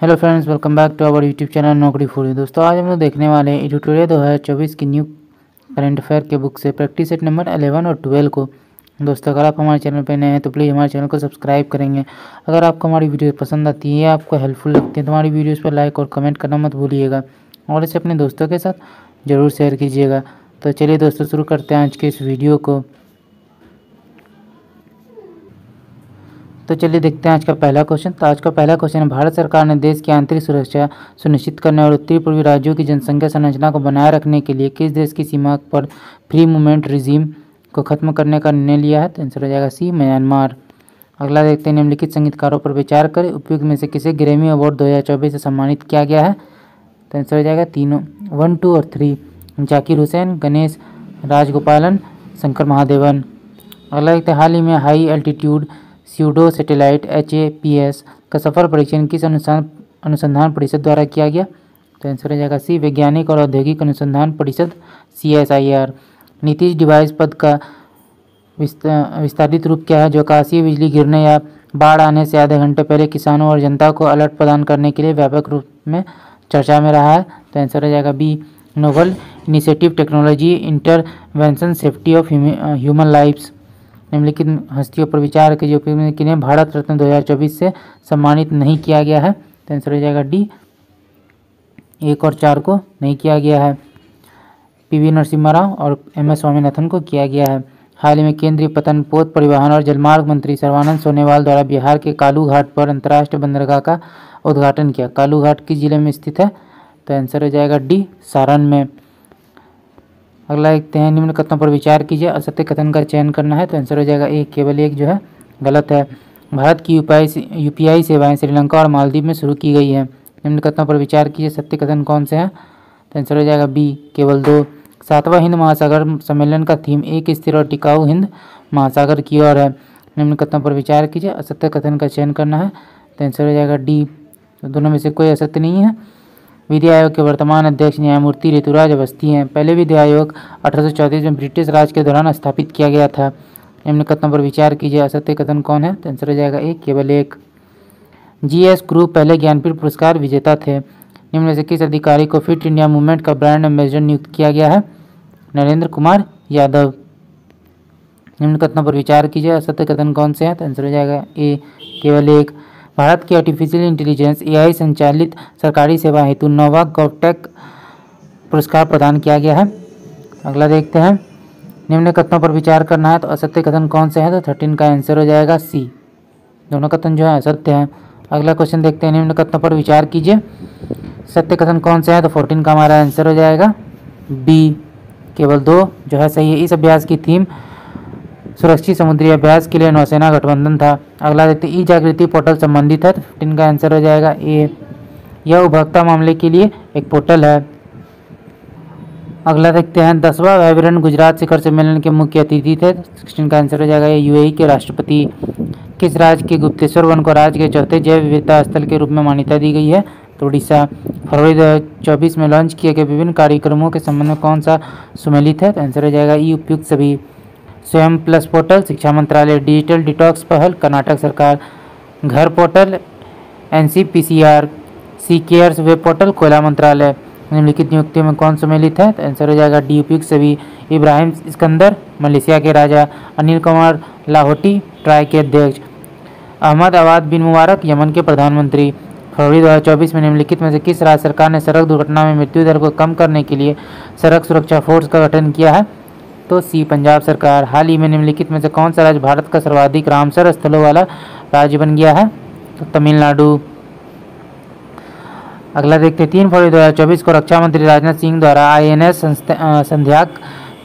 Hello friends, welcome back to our YouTube channel नौकरी foodie. दोस्तों, आज हम लोग देखने वाले हैं ट्यूटोरियल 2024 की न्यू करंट अफेयर के बुक से प्रैक्टिस सेट नंबर 11 और 12 को। दोस्तों, अगर आप हमारे चैनल पर नए हैं तो प्लीज़ हमारे चैनल को सब्सक्राइब करेंगे। अगर आपको हमारी वीडियो पसंद आती है या आपको हेल्पफुल लगती है तो हमारी वीडियोज़ पर लाइक और कमेंट करना मत भूलिएगा और इसे अपने दोस्तों के साथ ज़रूर शेयर कीजिएगा। तो चलिए दोस्तों, शुरू करते हैं आज के इस वीडियो को। तो चलिए देखते हैं आज का पहला क्वेश्चन। तो आज का पहला क्वेश्चन है, भारत सरकार ने देश की आंतरिक सुरक्षा सुनिश्चित करने और उत्तरी पूर्वी राज्यों की जनसंख्या संरचना को बनाए रखने के लिए किस देश की सीमा पर फ्री मूवमेंट रिजीम को खत्म करने का निर्णय लिया है? तो आंसर हो जाएगा सी, म्यांमार। अगला देखते हैं, निम्नलिखित संगीतकारों पर विचार करें, उपयुक्त में से किसे ग्रैमी अवार्ड 2024 से सम्मानित किया गया है? तो आंसर हो जाएगा तीनों, 1, 2 और 3, जाकिर हुसैन, गणेश राजगोपालन, शंकर महादेवन। अगला देखते हैं, हाल ही में high altitude pseudo satellite HAPS का सफल परीक्षण किस अनुसंधान परिषद द्वारा किया गया? तो आंसर हो जाएगा सी, वैज्ञानिक और औद्योगिक अनुसंधान परिषद CSIR। नीतीश डिवाइस पद का विस्तारित रूप क्या है, जो आकाशीय बिजली गिरने या बाढ़ आने से आधे घंटे पहले किसानों और जनता को अलर्ट प्रदान करने के लिए व्यापक रूप में चर्चा में रहा है? तो आंसर हो जाएगा B, novel initiative technology intervention safety of human lifes. निम्नलिखित हस्तियों पर विचार कीजिए, किन्हें भारत रत्न 2024 से सम्मानित नहीं किया गया है? तो आंसर हो जाएगा डी, 1 और 4 को नहीं किया गया है। PV नरसिम्हा राव और MS स्वामीनाथन को किया गया है। हाल ही में केंद्रीय पतन पोत परिवहन और जलमार्ग मंत्री सर्बानंद सोनोवाल द्वारा बिहार के कालू घाट पर अंतर्राष्ट्रीय बंदरगाह का उद्घाटन किया। कालू घाट किस जिले में स्थित है? तो आंसर हो जाएगा डी, सारण में। अगला देखते हैं, निम्न कथनों पर विचार कीजिए, असत्य कथन का चयन करना है। तो आंसर हो जाएगा ए, केवल एक जो है गलत है। भारत की UPI सेवाएं श्रीलंका और मालदीव में शुरू की गई है। निम्न कथनों पर विचार कीजिए, सत्य कथन कौन से हैं? तो आंसर हो जाएगा बी, केवल 2। 7वां हिंद महासागर सम्मेलन का थीम एक स्थिर और टिकाऊ हिंद महासागर की ओर है। निम्न कथनों पर विचार कीजिए, असत्य कथन का चयन करना है। तो आंसर हो जाएगा डी, तो दोनों में से कोई असत्य नहीं है। विधि आयोग के वर्तमान अध्यक्ष न्यायमूर्ति ऋतुराज अवस्थी हैं। पहले विधि आयोग 1834 में ब्रिटिश राज के दौरान स्थापित किया गया था। निम्न कथनों पर विचार कीजिए, असत्य कथन कौन है? तो आंसर हो जाएगा एक, केवल एक। GS ग्रुप पहले ज्ञानपीठ पुरस्कार विजेता थे। निम्न में से किस अधिकारी को फिट इंडिया मूवमेंट का ब्रांड एम्बेसडर नियुक्त किया गया है? नरेंद्र कुमार यादव। निम्न कथनों पर विचार कीजिए, असत्य कथन कौन से हैं? तो आंसर हो जाएगा ए, केवल एक। भारत की आर्टिफिशियल इंटेलिजेंस AI संचालित सरकारी सेवा हेतु नोवा गॉवटेक पुरस्कार प्रदान किया गया है। अगला देखते हैं, निम्न कथनों पर विचार करना है। तो असत्य कथन कौन से हैं? तो 13 का आंसर हो जाएगा सी, दोनों कथन जो है असत्य हैं। अगला क्वेश्चन देखते हैं, निम्न कथनों पर विचार कीजिए, सत्य कथन कौन से हैं? तो 14 का हमारा आंसर हो जाएगा बी, केवल 2 जो है सही है। इस अभ्यास की थीम सुरक्षित समुद्री अभ्यास के लिए नौसेना गठबंधन था। अगला देखते हैं, ई जागृति पोर्टल संबंधित है। तो 15 का आंसर हो जाएगा ए, यह उपभोक्ता मामले के लिए एक पोर्टल है। अगला देखते हैं, 10वां वाइब्रेंट गुजरात शिखर सम्मेलन के मुख्य अतिथि थे। 16 का आंसर हो जाएगा UAE के राष्ट्रपति। किस राज्य के गुप्तेश्वर वन को राज्य के चौथे जैव विविधता स्थल के रूप में मान्यता दी गई है? तो उड़ीसा। फरवरी 2024 में लॉन्च किए गए विभिन्न कार्यक्रमों के संबंध में कौन सा सुमेलित है? तो आंसर हो जाएगा ई, उपयुक्त सभी। स्वयं प्लस पोर्टल शिक्षा मंत्रालय। डिजिटल डिटॉक्स पहल कर्नाटक सरकार। घर portal NCPCR। CCARES web portal कोयला मंत्रालय। निम्नलिखित नियुक्तियों में कौन सम्मिलित है? तो आंसर हो जाएगा डी, उपयुक्त सभी। इब्राहिम सिकंदर मलेशिया के राजा। अनिल कुमार लाहौटी ट्राई के अध्यक्ष। अहमद अवाद बिन मुबारक यमन के प्रधानमंत्री। फरवरी 2024 में निम्नलिखित में से किस राज्य सरकार ने सड़क दुर्घटना में मृत्यु दर को कम करने के लिए सड़क सुरक्षा फोर्स का गठन किया है? तो सी, पंजाब सरकार। हाल ही में निम्नलिखित में से कौन सा राज्य भारत का सर्वाधिक रामसर स्थलों वाला राज्य बन गया है? तो तमिलनाडु। अगला देखते हैं, 3 फरवरी 2024 को रक्षा मंत्री राजनाथ सिंह द्वारा INS संध्याक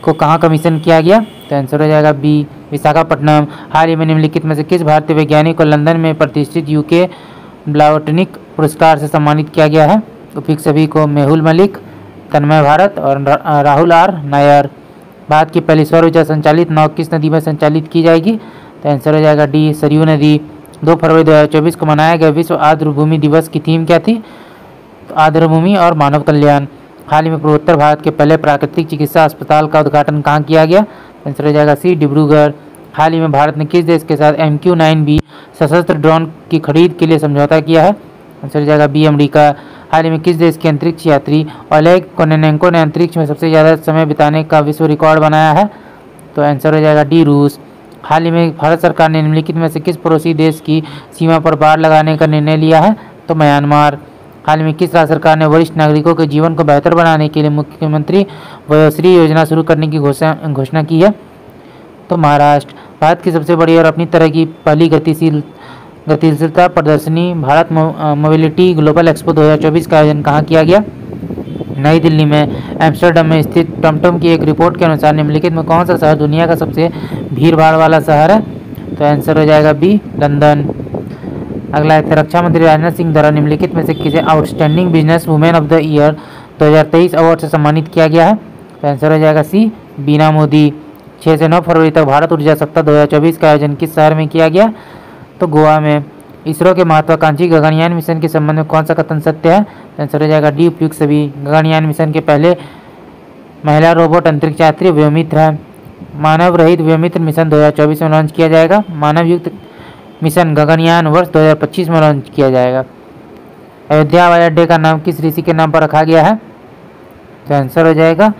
को कहाँ कमीशन किया गया? तो आंसर हो जाएगा बी, विशाखापट्टनम। हाल ही में निम्नलिखित में से किस भारतीय वैज्ञानिक को लंदन में प्रतिष्ठित UK ब्लावटनिक पुरस्कार से सम्मानित किया गया है? उपयुक्त सभी को। मेहुल मलिक, तन्मय भारत और राहुल R नायर। भारत की पहली सौर ऊर्जा संचालित नाव किस नदी में संचालित की जाएगी? तो आंसर हो जाएगा डी, सरयू नदी। 2 फरवरी 2024 को मनाया गया विश्व आर्द्र भूमि दिवस की थीम क्या थी? तो आर्द्र भूमि और मानव कल्याण। हाल ही में पूर्वोत्तर भारत के पहले प्राकृतिक चिकित्सा अस्पताल का उद्घाटन कहाँ किया गया? आंसर हो जाएगा सी, डिब्रूगढ़। हाल ही में भारत ने किस देश के साथ MQ-9B सशस्त्र ड्रोन की खरीद के लिए समझौता किया है? आंसर हो जाएगा बी अमेरिका। हाल ही में किस देश के अंतरिक्ष यात्री ओलेग कोनेनेंको ने अंतरिक्ष में सबसे ज़्यादा समय बिताने का विश्व रिकॉर्ड बनाया है? तो आंसर हो जाएगा डी रूस। हाल ही में भारत सरकार ने निम्नलिखित में से किस पड़ोसी देश की सीमा पर बाड़ लगाने का निर्णय लिया है? तो म्यांमार। हाल में किस राज्य सरकार ने वरिष्ठ नागरिकों के जीवन को बेहतर बनाने के लिए मुख्यमंत्री वयोश्री योजना शुरू करने की घोषणा की है? तो महाराष्ट्र। भारत की सबसे बड़ी और अपनी तरह की पहली गतिशीलता प्रदर्शनी भारत मोबिलिटी ग्लोबल एक्सपो 2024 का आयोजन कहाँ किया गया? नई दिल्ली में। एम्स्टर्डम में स्थित टमटम की एक रिपोर्ट के अनुसार निम्नलिखित में कौन सा शहर दुनिया का सबसे भीड़ भाड़ वाला शहर है? तो आंसर हो जाएगा बी लंदन। अगला है रक्षा मंत्री राजनाथ सिंह द्वारा निम्नलिखित में से किसे outstanding business women of the year 2023 award से सम्मानित किया गया है? तो आंसर हो जाएगा सी बीना मोदी। 6 से 9 फरवरी तक भारत ऊर्जा सप्ताह 2024 का आयोजन किस शहर में किया गया? तो गोवा में। इसरो के महत्वाकांक्षी गगनयान मिशन के संबंध में कौन सा कथन सत्य है? आंसर हो जाएगा डी उपयुक्त सभी। गगनयान मिशन के पहले महिला रोबोट अंतरिक्ष यात्री व्योममित्र है। मानव रहित व्योममित्र मिशन 2024 में लॉन्च किया जाएगा। मानव युक्त मिशन गगनयान वर्ष 2025 में लॉन्च किया जाएगा। अयोध्या हवाई अड्डे का नाम किस ऋषि के नाम पर रखा गया है? तो आंसर हो जाएगा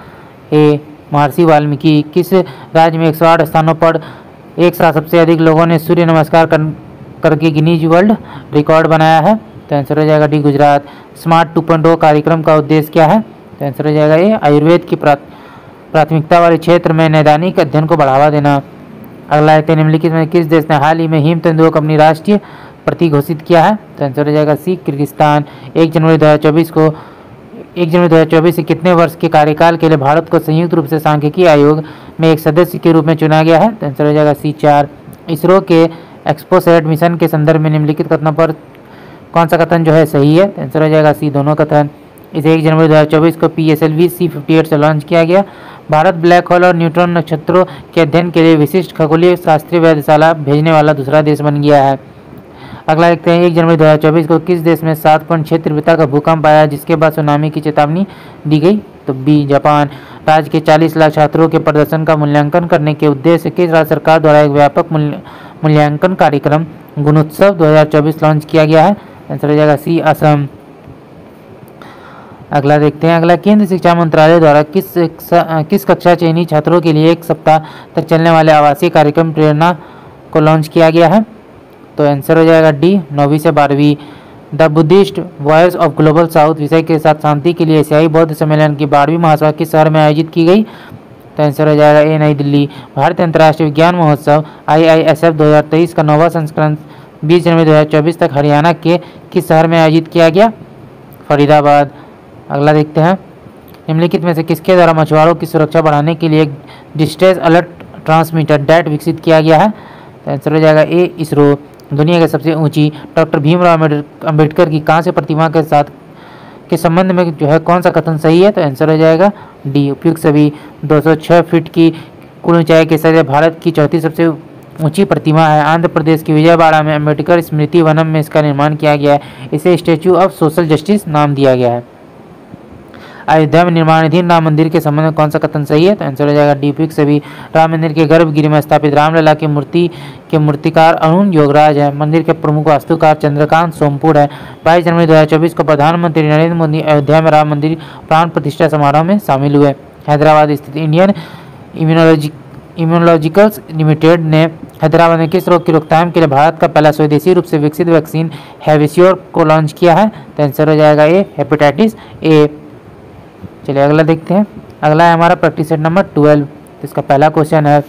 ए महर्षि वाल्मीकि। किस राज्य में 108 स्थानों पर एक साथ सबसे अधिक लोगों ने सूर्य नमस्कार करके गिनीज वर्ल्ड रिकॉर्ड बनाया है? तो आंसर हो जाएगा डी गुजरात। स्मार्ट 2.0 कार्यक्रम का उद्देश्य क्या है? तो आंसर हो जाएगा ए आयुर्वेद की प्राथमिकता वाले क्षेत्र में नैदानिक अध्ययन को बढ़ावा देना। अगला है निम्नलिखित में किस देश ने हाल ही में हिम तेंदुओं को अपनी राष्ट्रीय प्रतीक घोषित किया है? तो आंसर हो जाएगा सी किर्गिस्तान। 1 जनवरी 2024 से कितने वर्ष के कार्यकाल के लिए भारत को संयुक्त रूप से सांख्यिकी आयोग में एक सदस्य के रूप में चुना गया है? तो आंसर हो जाएगा सी 4। इसरो के एक्सपोसैट मिशन के संदर्भ में निम्नलिखित कथनों पर कौन सा कथन जो है सही है? तो आंसर हो जाएगा सी दोनों कथन। इसे 1 जनवरी 2024 को PSLV C58 से लॉन्च किया गया। भारत ब्लैक होल और न्यूट्रॉन नक्षत्रों के अध्ययन के लिए विशिष्ट खगोलीय शास्त्रीय वेधशाला भेजने वाला दूसरा देश बन गया है। अगला देखते हैं 1 जनवरी 2024 को किस देश में 7.6 तीव्रता का भूकंप आया जिसके बाद सुनामी की चेतावनी दी गई? तो बी जापान। राज्य के 40 लाख छात्रों के प्रदर्शन का मूल्यांकन करने के उद्देश्य से किस राज्य सरकार द्वारा एक व्यापक मूल्यांकन कार्यक्रम गुणोत्सव 2024 लॉन्च किया गया है? आंसर हो जाएगा सी असम। अगला देखते हैं। अगला केंद्र शिक्षा मंत्रालय द्वारा किस कक्षा चयनी छात्रों के लिए 1 सप्ताह तक चलने वाले आवासीय कार्यक्रम प्रेरणा को लॉन्च किया गया है? तो आंसर हो जाएगा डी 9वीं से 12वीं। The Buddhist voice of global south विषय के साथ शांति के लिए एशियाई बौद्ध सम्मेलन की 12वीं महासभा किस शहर में आयोजित की गई? तो आंसर हो जाएगा ए नई दिल्ली। भारतीय अंतर्राष्ट्रीय विज्ञान महोत्सव IISF 2023 का 9वां संस्करण 20 जनवरी 2024 तक हरियाणा के किस शहर में आयोजित किया गया? फरीदाबाद। अगला देखते हैं। निम्नलिखित में से किसके द्वारा मछुआरों की सुरक्षा बढ़ाने के लिए एक डिस्ट्रेस अलर्ट ट्रांसमीटर डैट विकसित किया गया है? तो आंसर हो जाएगा ए इसरो। दुनिया की सबसे ऊंची डॉक्टर भीमराव अंबेडकर की कांस्य प्रतिमा के संबंध में जो है कौन सा कथन सही है? तो आंसर हो जाएगा डी उपयुक्त सभी। 206 फीट की कुल ऊंचाई के साथ भारत की चौथी सबसे ऊंची प्रतिमा है। आंध्र प्रदेश के विजयवाड़ा में अंबेडकर स्मृति वनम में इसका निर्माण किया गया है। इसे स्टैच्यू ऑफ सोशल जस्टिस नाम दिया गया है। अयोध्या में निर्माणाधीन राम मंदिर के संबंध में कौन सा कथन सही है? तो आंसर हो जाएगा डी उपयुक्त सभी। राम मंदिर के गर्भगृह में स्थापित रामलला की मूर्ति के मूर्तिकार अरुण योगराज है। मंदिर के प्रमुख वास्तुकार चंद्रकांत सोमपुर है। 22 जनवरी 2024 को प्रधानमंत्री नरेंद्र मोदी अयोध्या में राम मंदिर प्राण प्रतिष्ठा समारोह में शामिल हुए। हैदराबाद स्थित इंडियन इम्यूनोलॉजिकल्स लिमिटेड ने हैदराबाद में किस रोग की रोकथाम के लिए भारत का पहला स्वदेशी रूप से विकसित वैक्सीन हैविश्योर को लॉन्च किया है? तो आंसर हो जाएगा ए हेपेटाइटिस ए। चलिए अगला देखते हैं। अगला है हमारा प्रैक्टिस सेट नंबर 12। इसका पहला क्वेश्चन है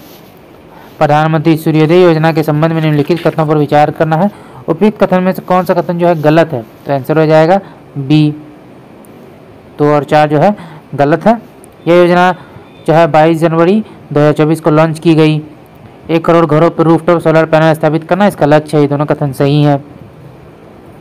प्रधानमंत्री सूर्योदय योजना के संबंध में निम्नलिखित कथनों पर विचार करना है। उपयुक्त कथन में से कौन सा कथन जो है गलत है? तो आंसर हो जाएगा बी 2 और 4 जो है गलत है। यह योजना जो है 22 जनवरी 2024 को लॉन्च की गई। 1 करोड़ घरों पर रूफटॉप सोलर पैनल स्थापित करना इसका लक्ष्य है। ये दोनों कथन सही है।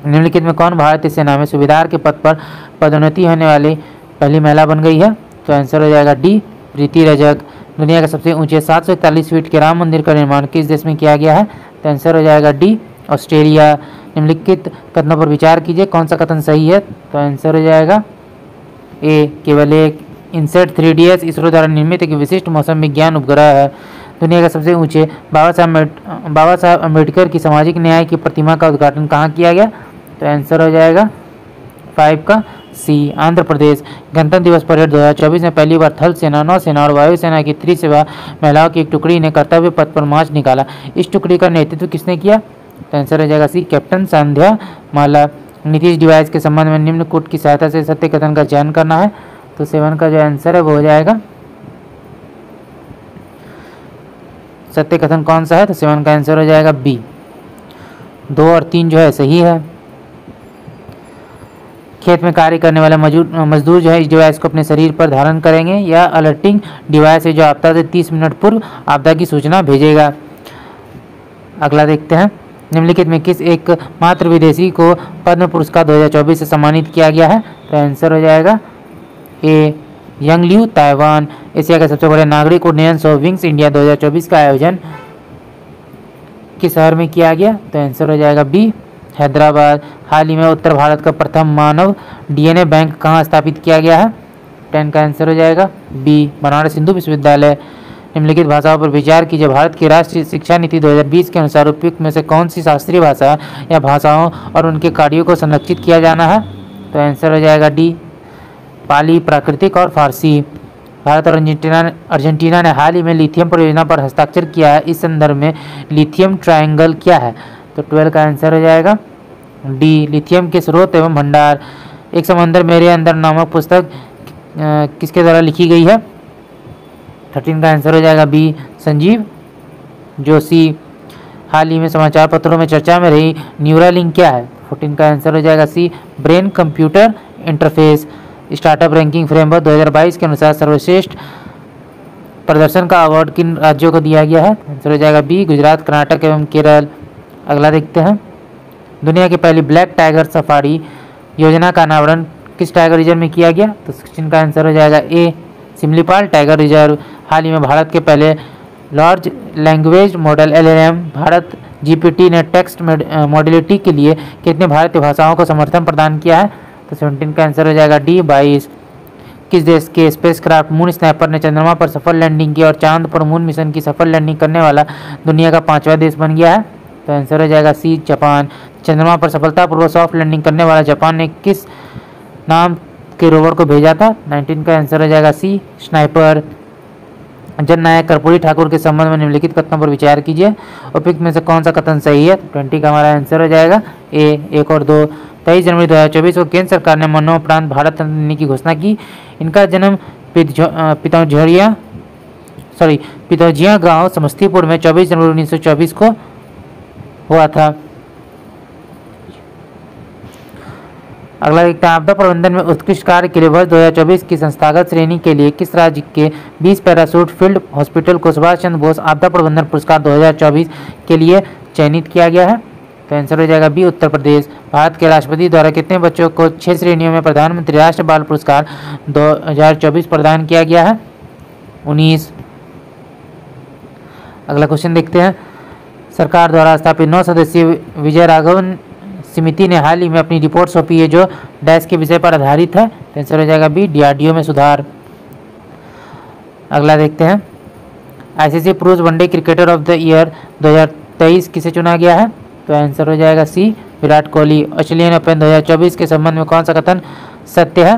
निम्नलिखित में कौन भारतीय सेना में सूबेदार के पद पर पदोन्नति होने वाली पहली महिला बन गई है? तो आंसर हो जाएगा डी प्रीति रजक। दुनिया के सबसे ऊंचे 741 फीट के राम मंदिर का निर्माण किस देश में किया गया है? तो आंसर हो जाएगा डी ऑस्ट्रेलिया। निम्नलिखित कथनों पर विचार कीजिए कौन सा कथन सही है? तो आंसर हो जाएगा ए केवल एक। इनसेट 3DS इसरो द्वारा निर्मित एक विशिष्ट मौसम विज्ञान उपग्रह है। दुनिया के सबसे ऊंचे बाबा साहब अम्बेडकर की सामाजिक न्याय की प्रतिमा का उद्घाटन कहाँ किया गया? तो आंसर हो जाएगा 5 का सी। आंध्र प्रदेश गणतंत्र दिवस परेड 2024 में पहली बार थल सेना, नौसेना और वायुसेना की त्रिसेवा महिलाओं की एक टुकड़ी ने कर्तव्य पथ पर मार्च निकाला। इस टुकड़ी का नेतृत्व किसने किया? तो आंसर हो जाएगा सी, कैप्टन संध्या माला। नीतीश डिवाइस के संबंध में निम्न कूट की सहायता से सत्य कथन का चयन करना है। तो 7 का जो आंसर है वो हो जाएगा सत्य कथन कौन सा है? तो 7 का आंसर हो जाएगा बी। 2 और 3 जो है सही है। खेत में कार्य करने वाले मजदूर जो है इस डिवाइस को अपने शरीर पर धारण करेंगे। यह अलर्टिंग डिवाइस है जो आपदा से 30 मिनट पूर्व आपदा की सूचना भेजेगा। अगला देखते हैं, निम्नलिखित में किस एक मात्र विदेशी को पद्म पुरस्कार 2024 से सम्मानित किया गया है? तो आंसर हो जाएगा ए, यंग लियू, ताइवान। एशिया के सबसे बड़े नागरिक उड्डयन शो विंग्स इंडिया 2024 का आयोजन किस शहर में किया गया? तो आंसर हो जाएगा बी, हैदराबाद। हाल ही में उत्तर भारत का प्रथम मानव डीएनए बैंक कहाँ स्थापित किया गया है? 10 का आंसर हो जाएगा बी, बनारस हिंदू विश्वविद्यालय। निम्नलिखित भाषाओं पर विचार कीजिए। भारत की राष्ट्रीय शिक्षा नीति 2020 के अनुसार उपयुक्त में से कौन सी शास्त्रीय भाषा या भाषाओं और उनके कार्यों को संरक्षित किया जाना है? तो आंसर हो जाएगा डी, पाली, प्राकृतिक और फारसी। भारत और अर्जेंटीना ने हाल ही में लिथियम परियोजना पर हस्ताक्षर किया है। इस संदर्भ में लिथियम ट्रायंगल क्या है? तो 12 का आंसर हो जाएगा डी, लिथियम के स्रोत एवं भंडार। एक समंदर मेरे अंदर नामक पुस्तक किसके द्वारा लिखी गई है? 13 का आंसर हो जाएगा बी, संजीव जोशी। हाल ही में समाचार पत्रों में चर्चा में रही न्यूरालिंक क्या है? 14 का आंसर हो जाएगा C, brain computer interface. Startup ranking framework 2022 के अनुसार सर्वश्रेष्ठ प्रदर्शन का अवार्ड किन राज्यों को दिया गया है? आंसर हो जाएगा बी, गुजरात, कर्नाटक एवं केरल। अगला देखते हैं, दुनिया की पहली ब्लैक टाइगर सफारी योजना का अनावरण किस टाइगर रिजर्व में किया गया? तो 16 का आंसर हो जाएगा ए, सिमलीपाल टाइगर रिजर्व। हाल ही में भारत के पहले large language model LLM Bharat GPT ने टेक्स्ट मॉडलिटी के लिए कितने भारतीय भाषाओं को समर्थन प्रदान किया है? तो 17 का आंसर हो जाएगा डी, 22। किस देश के स्पेसक्राफ्ट मून स्नैपर ने चंद्रमा पर सफल लैंडिंग की और चांद पर मून मिशन की सफल लैंडिंग करने वाला दुनिया का 5वां देश बन गया है? तो आंसर हो जाएगा सी, जापान। चंद्रमा पर सफलतापूर्वक सॉफ्ट लैंडिंग करने वाला जापान ने किस नाम के रोवर को भेजा था? 19 का आंसर हो जाएगा सी, स्नाइपर। जननायक कर्पूरी ठाकुर के संबंध में निम्नलिखित कथनों पर विचार कीजिए। उपयुक्त में से कौन सा कथन सही है? 20 का हमारा आंसर हो जाएगा ए, 1 और 2। 23 जनवरी 2024 को केंद्र सरकार ने मरणोपरांत भारत रत्न देने की घोषणा की। इनका जन्म पितौजिया गांव समस्तीपुर में 24 जनवरी 1924 को हुआ था। अगला देखते हैं, आपदा प्रबंधन में उत्कृष्ट कार्य के लिए वर्ष 2024 की संस्थागत श्रेणी के लिए किस राज्य के 20 पैराशूट फील्ड हॉस्पिटल को सुभाष चंद्र बोस आपदा प्रबंधन पुरस्कार 2024 के लिए चयनित किया गया है? तो आंसर हो जाएगा बी, उत्तर प्रदेश। भारत के राष्ट्रपति द्वारा कितने बच्चों को 6 श्रेणियों में प्रधानमंत्री राष्ट्रीय बाल पुरस्कार 2024 प्रदान किया गया है? 19। अगला क्वेश्चन देखते हैं, सरकार द्वारा स्थापित 9 सदस्यीय विजय राघवन समिति ने हाल ही में अपनी रिपोर्ट सौंपी है जो डैश के विषय पर आधारित है? तो आंसर हो जाएगा बी, DRDO में सुधार। अगला देखते हैं, ICC पुरुष one day cricketer of the year 2023 किसे चुना गया है? तो आंसर हो जाएगा सी, विराट कोहली। ऑस्ट्रेलियन ओपन 2024 के संबंध में कौन सा कथन सत्य है?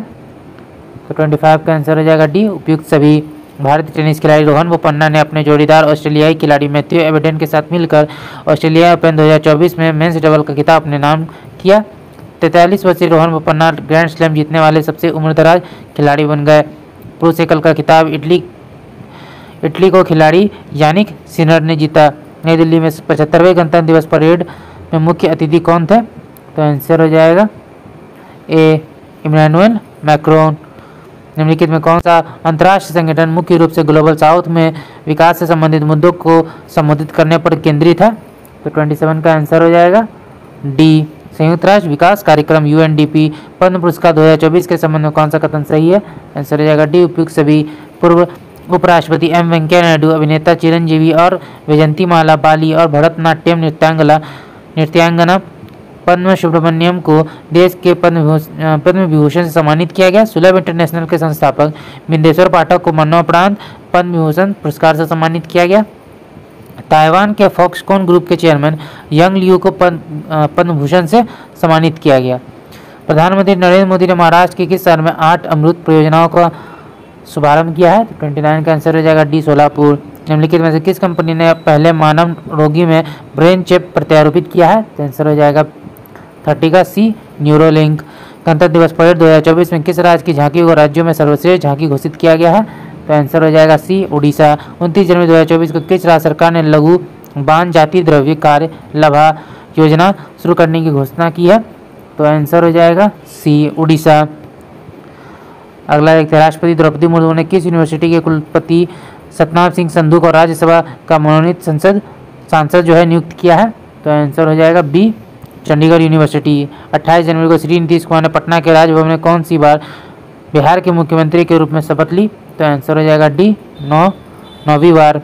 तो 25 का आंसर हो जाएगा डी, उपयुक्त सभी। भारतीय टेनिस खिलाड़ी रोहन बोपन्ना ने अपने जोड़ीदार ऑस्ट्रेलियाई खिलाड़ी मैथ्यू एबेडन के साथ मिलकर ऑस्ट्रेलिया ओपन 2024 में मेंस डबल का खिताब अपने नाम किया। 43 वर्षीय रोहन बोपन्ना ग्रैंड स्लैम जीतने वाले सबसे उम्रदराज खिलाड़ी बन गए। पुरुष एकल का खिताब इटली को खिलाड़ी यानिक सिनर ने जीता। नई दिल्ली में 75वें गणतंत्र दिवस परेड में मुख्य अतिथि कौन थे? तो आंसर हो जाएगा ए, इमैनुअल मैक्रोन। निम्नलिखित में कौन सा अंतर्राष्ट्रीय संगठन मुख्य रूप से ग्लोबल साउथ में विकास से संबंधित मुद्दों को संबोधित करने पर केंद्रित है? तो 27 का आंसर हो जाएगा डी, संयुक्त राष्ट्र विकास कार्यक्रम UNDP। पद्म पुरस्कार 2024 के संबंध में कौन सा कथन सही है? आंसर हो जाएगा डी, उपयुक्त सभी। पूर्व उपराष्ट्रपति M वेंकैया नायडू, अभिनेता चिरंजीवी और वैजंती माला बाली और भरतनाट्यम नृत्यांगना पद्म सुब्रमण्यम को देश के पद्म विभूषण से सम्मानित किया गया। सुलभ इंटरनेशनल के संस्थापक बिंदेश्वर पाठक को मरणोपरांत पद्म विभूषण पुरस्कार से सम्मानित किया गया। ताइवान के फॉक्सकॉन ग्रुप के चेयरमैन यंग लियू को पद्म भूषण से सम्मानित किया गया। प्रधानमंत्री नरेंद्र मोदी ने महाराष्ट्र के किस शहर में 8 अमृत परियोजनाओं का शुभारंभ किया है? 29 का आंसर हो जाएगा डी, सोलापुर। निम्नलिखित में से किस कंपनी ने पहले मानव रोगी में ब्रेन चिप प्रत्यारोपित किया है? तो आंसर हो जाएगा 30 का सी, न्यूरोलिंक। गणतंत्र दिवस परेड 2024 में किस राज्य की झांकी को राज्यों में सर्वश्रेष्ठ झांकी घोषित किया गया है? तो आंसर हो जाएगा सी, उड़ीसा। 29 जनवरी 2024 को किस राज्य सरकार ने लघु बांध जाति द्रव्य कार्य लाभा योजना शुरू करने की घोषणा की है? तो आंसर हो जाएगा सी, उड़ीसा। अगला एक राष्ट्रपति द्रौपदी मुर्मू ने किस यूनिवर्सिटी के कुलपति सतनाम सिंह संधू को राज्यसभा का मनोनीत सांसद जो है नियुक्त किया है? तो आंसर हो जाएगा बी, चंडीगढ़ यूनिवर्सिटी। 28 जनवरी को श्री नीतीश कुमार ने पटना के राजभवन में कौन सी बार बिहार के मुख्यमंत्री के रूप में शपथ ली? तो आंसर हो जाएगा डी, 9वीं बार।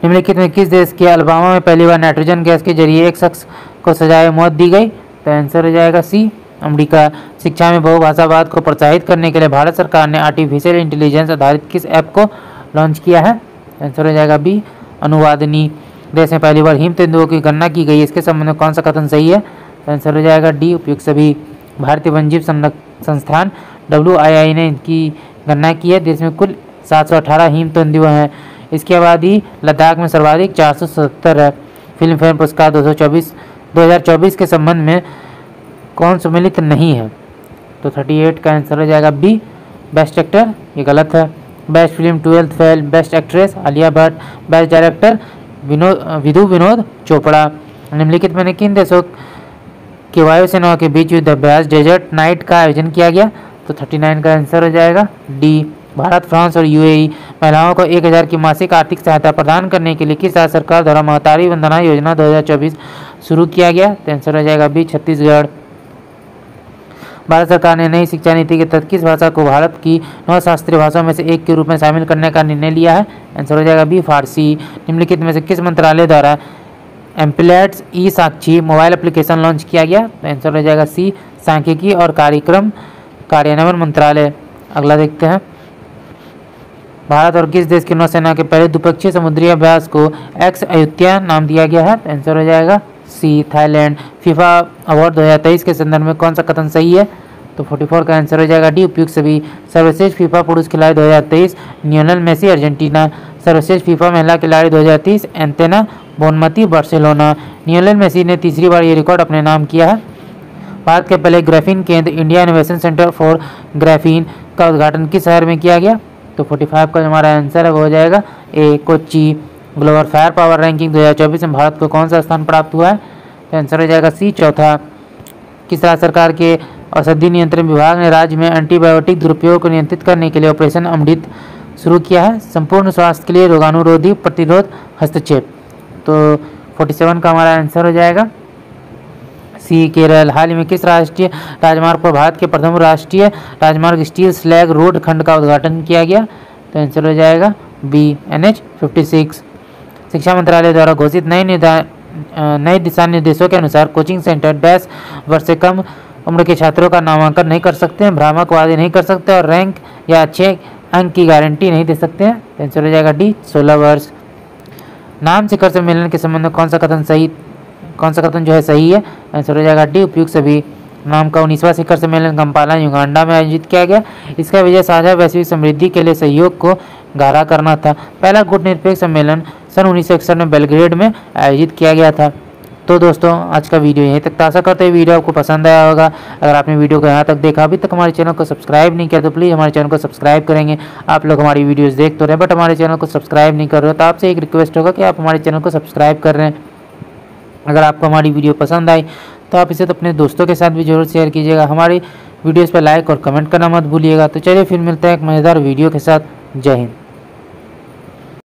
निम्नलिखित में किस देश के अलबामा में पहली बार नाइट्रोजन गैस के जरिए एक शख्स को सजाए मौत दी गई? तो आंसर हो जाएगा सी, अमेरिका। शिक्षा में बहुभाषावाद को प्रोत्साहित करने के लिए भारत सरकार ने आर्टिफिशियल इंटेलिजेंस आधारित किस ऐप को लॉन्च किया है? आंसर हो जाएगा बी, अनुवादनी। देश में पहली बार हिम तेंदुओं की गणना की गई, इसके संबंध में कौन सा कथन सही है? तो आंसर हो जाएगा डी, उपयुक्त सभी। भारतीय वन्यजीव संस्थान WII ने इनकी गणना की है। देश में कुल 718 हिम तेंदुए हैं। इसकी आबादी लद्दाख में सर्वाधिक 477 है। फिल्म फेयर पुरस्कार 2024 के संबंध में कौन सम्मिलित नहीं है? तो 38 का आंसर हो जाएगा बी, बेस्ट एक्टर। ये गलत है। Best film 12th fail. Best actress Alia Bhatt. Best director Vinod Chopra. निम्नलिखित में किन देशों के वायुसेनाओं के बीच युद्ध अभ्यास डेजर्ट नाइट का आयोजन किया गया? तो 39 का आंसर हो जाएगा डी, भारत, फ्रांस और UAE। महिलाओं को 1000 की मासिक आर्थिक सहायता प्रदान करने के लिए किस राज्य सरकार द्वारा महतारी वंदना योजना 2024 शुरू किया गया? तो आंसर हो जाएगा बी, छत्तीसगढ़। भारत सरकार ने नई शिक्षा नीति के तहत किस भाषा को भारत की 9 शास्त्रीय भाषाओं में से एक के रूप में शामिल करने का निर्णय लिया है? आंसर हो जाएगा बी, फारसी। निम्नलिखित में से किस मंत्रालय द्वारा एम्प्लॉयड्स ई साक्षी मोबाइल एप्लीकेशन लॉन्च किया गया? तो आंसर हो जाएगा सी, सांख्यिकी और कार्यक्रम कार्यान्वयन मंत्रालय। अगला देखते हैं। भारत और किस देश की नौसेना के पहले द्विपक्षीय समुद्री अभ्यास को एक्स अयुत्या नाम दिया गया है? तो आंसर हो जाएगा सी, थाईलैंड। फीफा अवार्ड 2023 के संदर्भ में कौन सा कथन सही है? तो 44 का आंसर हो जाएगा डी, उपयुक्त सभी। सर्वश्रेष्ठ फीफा पुरुष खिलाड़ी 2023 लियोनेल मेसी, अर्जेंटीना। सर्वश्रेष्ठ फीफा महिला खिलाड़ी 2023 Aitana Bonmati, Barcelona. Lionel Messi ने तीसरी बार ये रिकॉर्ड अपने नाम किया है। भारत के पहले ग्राफीन केंद्र India innovation centre for graphene का उद्घाटन किस शहर में किया गया? तो 45 का हमारा आंसर है वो हो जाएगा A, Kochi. Global fire power ranking 2024 में भारत को कौन सा स्थान प्राप्त हुआ है? तो आंसर हो जाएगा सी, चौथा। किस राज्य सरकार के औषधि नियंत्रण विभाग ने राज्य में एंटीबायोटिक दुरुपयोग को नियंत्रित करने के लिए ऑपरेशन अमृत शुरू किया है? संपूर्ण स्वास्थ्य के लिए रोगाणुरोधी प्रतिरोध हस्तक्षेप। तो 47 का हमारा आंसर हो जाएगा सी, केरल। हाल ही में किस राष्ट्रीय राजमार्ग पर भारत के प्रथम राष्ट्रीय राजमार्ग स्टील स्लैग रोड खंड का उद्घाटन किया गया? तो आंसर हो जाएगा बी, NH 56। शिक्षा मंत्रालय द्वारा घोषित नए दिशा निर्देशों के अनुसार कोचिंग सेंटर 10 वर्ष से कम उम्र के छात्रों का नामांकन नहीं कर सकते हैं, भ्रामक वादे नहीं कर सकते और रैंक या अच्छे अंक की गारंटी नहीं दे सकते हैं। आंसर हो जाएगा डी, 16 वर्ष। नाम शिखर सम्मेलन के संबंध में कौन सा कथन जो है सही है? आंसर हो जाएगा डी, उपयुक्त सभी। नाम का 19वां शिखर सम्मेलन कंपाला युगांडा में आयोजित किया गया। इसका विजय साझा वैश्विक समृद्धि के लिए सहयोग को गहरा करना था। पहला गुटनिरपेक्ष सम्मेलन सन 1961 में बेलग्रेड में आयोजित किया गया था। तो दोस्तों आज का वीडियो यहीं तक। आशा करते हैं वीडियो आपको पसंद आया होगा। अगर आपने वीडियो को यहाँ तक देखा, अभी तक हमारे चैनल को सब्सक्राइब नहीं किया तो प्लीज़ हमारे चैनल को सब्सक्राइब करेंगे। आप लोग हमारी वीडियोस देख तो रहे बट हमारे चैनल को सब्सक्राइब नहीं कर रहे हो, तो आपसे एक रिक्वेस्ट होगा कि आप हमारे चैनल को सब्सक्राइब कर रहे हैं। अगर आपको हमारी वीडियो पसंद आई तो आप इसे तो अपने दोस्तों के साथ भी जरूर शेयर कीजिएगा। हमारी वीडियोस पर लाइक और कमेंट करना मत भूलिएगा। तो चलिए फिर मिलते हैं एक मज़ेदार वीडियो के साथ। जय हिंद।